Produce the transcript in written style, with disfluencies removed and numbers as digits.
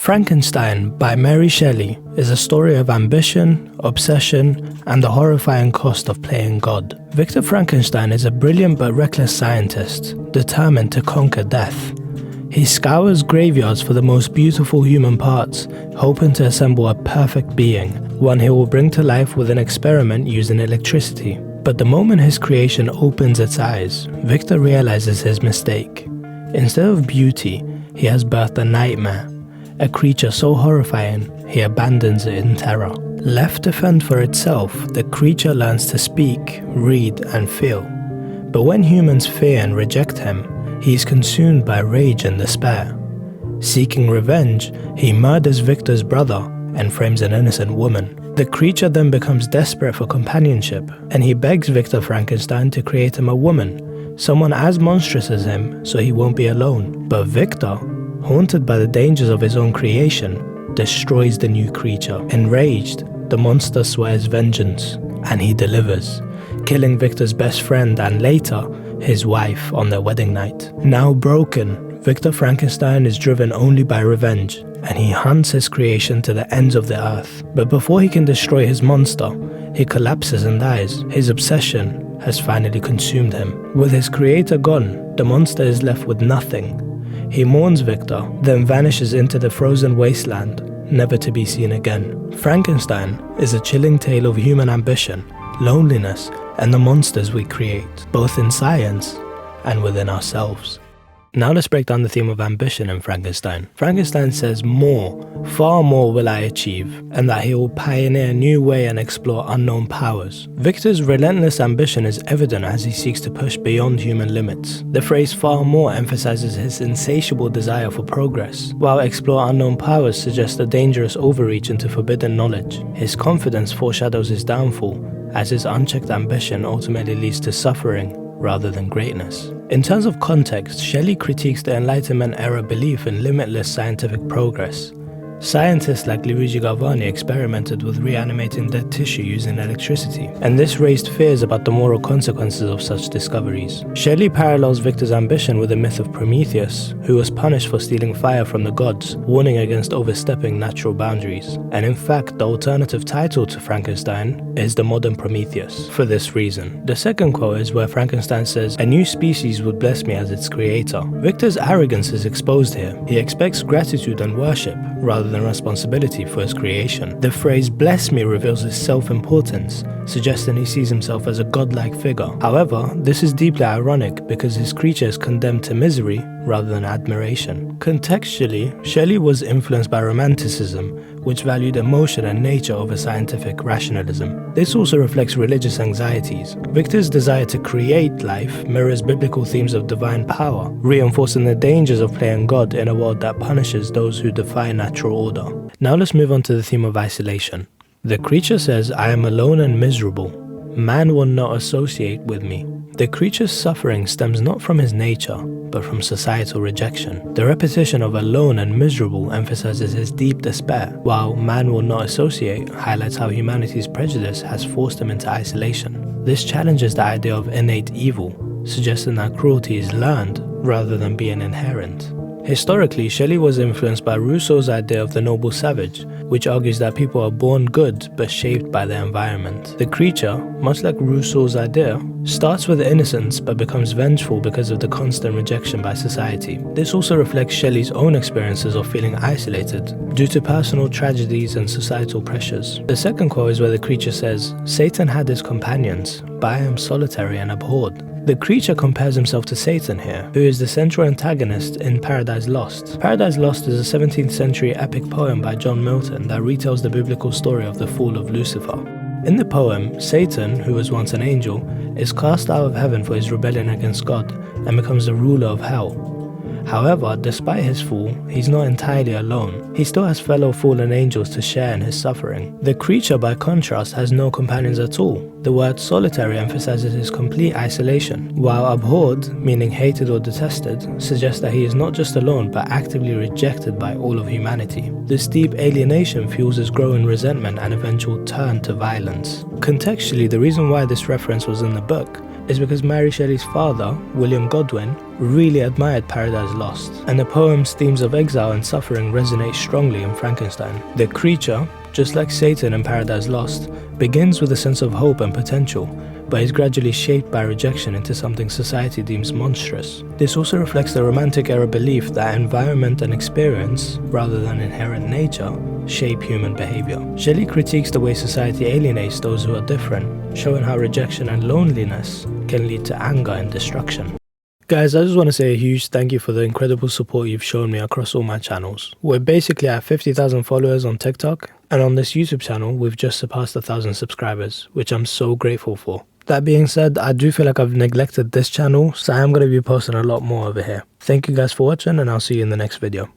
Frankenstein by Mary Shelley is a story of ambition, obsession, and the horrifying cost of playing God. Victor Frankenstein is a brilliant but reckless scientist, determined to conquer death. He scours graveyards for the most beautiful human parts, hoping to assemble a perfect being, one he will bring to life with an experiment using electricity. But the moment his creation opens its eyes, Victor realizes his mistake. Instead of beauty, he has birthed a nightmare. A creature so horrifying, he abandons it in terror. Left to fend for itself, the creature learns to speak, read, and feel. But when humans fear and reject him, he is consumed by rage and despair. Seeking revenge, he murders Victor's brother and frames an innocent woman. The creature then becomes desperate for companionship, and he begs Victor Frankenstein to create him a woman, someone as monstrous as him, so he won't be alone. But Victor, haunted by the dangers of his own creation, destroys the new creature. Enraged, the monster swears vengeance, and he delivers, killing Victor's best friend and later, his wife on their wedding night. Now broken, Victor Frankenstein is driven only by revenge, and he hunts his creation to the ends of the earth. But before he can destroy his monster, he collapses and dies. His obsession has finally consumed him. With his creator gone, the monster is left with nothing. He mourns Victor, then vanishes into the frozen wasteland, never to be seen again. Frankenstein is a chilling tale of human ambition, loneliness, and the monsters we create, both in science and within ourselves. Now let's break down the theme of ambition in Frankenstein. Frankenstein says more, far more will I achieve, and that he will pioneer a new way and explore unknown powers. Victor's relentless ambition is evident as he seeks to push beyond human limits. The phrase far more emphasizes his insatiable desire for progress, while explore unknown powers suggests a dangerous overreach into forbidden knowledge. His confidence foreshadows his downfall, as his unchecked ambition ultimately leads to suffering rather than greatness. In terms of context, Shelley critiques the Enlightenment era belief in limitless scientific progress. Scientists like Luigi Galvani experimented with reanimating dead tissue using electricity, and this raised fears about the moral consequences of such discoveries. Shelley parallels Victor's ambition with the myth of Prometheus, who was punished for stealing fire from the gods, warning against overstepping natural boundaries. And in fact, the alternative title to Frankenstein is the Modern Prometheus, for this reason. The second quote is where Frankenstein says, "A new species would bless me as its creator." Victor's arrogance is exposed here. He expects gratitude and worship, rather than responsibility for his creation. The phrase "bless me" reveals his self-importance, suggesting he sees himself as a godlike figure. However, this is deeply ironic because his creature is condemned to misery rather than admiration. Contextually, Shelley was influenced by Romanticism, which valued emotion and nature over scientific rationalism. This also reflects religious anxieties. Victor's desire to create life mirrors biblical themes of divine power, reinforcing the dangers of playing God in a world that punishes those who defy natural order. Now let's move on to the theme of isolation. The creature says, "I am alone and miserable. Man will not associate with me." The creature's suffering stems not from his nature, but from societal rejection. The repetition of alone and miserable emphasizes his deep despair, while man will not associate highlights how humanity's prejudice has forced him into isolation. This challenges the idea of innate evil, suggesting that cruelty is learned rather than being inherent. Historically, Shelley was influenced by Rousseau's idea of the noble savage, which argues that people are born good but shaped by their environment. The creature, much like Rousseau's idea, starts with innocence but becomes vengeful because of the constant rejection by society. This also reflects Shelley's own experiences of feeling isolated due to personal tragedies and societal pressures. The second quote is where the creature says, "Satan had his companions, but I am solitary and abhorred." The creature compares himself to Satan here, who is the central antagonist in Paradise Lost. Paradise Lost is a 17th century epic poem by John Milton that retells the biblical story of the fall of Lucifer. In the poem, Satan, who was once an angel, is cast out of heaven for his rebellion against God and becomes the ruler of hell. However, despite his fall, he's not entirely alone. He still has fellow fallen angels to share in his suffering. The creature, by contrast, has no companions at all. The word solitary emphasizes his complete isolation, while abhorred, meaning hated or detested, suggests that he is not just alone but actively rejected by all of humanity. This deep alienation fuels his growing resentment and eventual turn to violence. Contextually, the reason why this reference was in the book is because Mary Shelley's father, William Godwin, really admired Paradise Lost, and the poem's themes of exile and suffering resonate strongly in Frankenstein. The creature, just like Satan in Paradise Lost, begins with a sense of hope and potential, but is gradually shaped by rejection into something society deems monstrous. This also reflects the Romantic era belief that environment and experience, rather than inherent nature, shape human behavior. Shelley critiques the way society alienates those who are different, showing how rejection and loneliness can lead to anger and destruction. Guys, I just want to say a huge thank you for the incredible support you've shown me across all my channels. We're basically at 50,000 followers on TikTok, and on this YouTube channel, we've just surpassed 1,000 subscribers, which I'm so grateful for. That being said, I do feel like I've neglected this channel, so I am going to be posting a lot more over here. Thank you guys for watching, and I'll see you in the next video.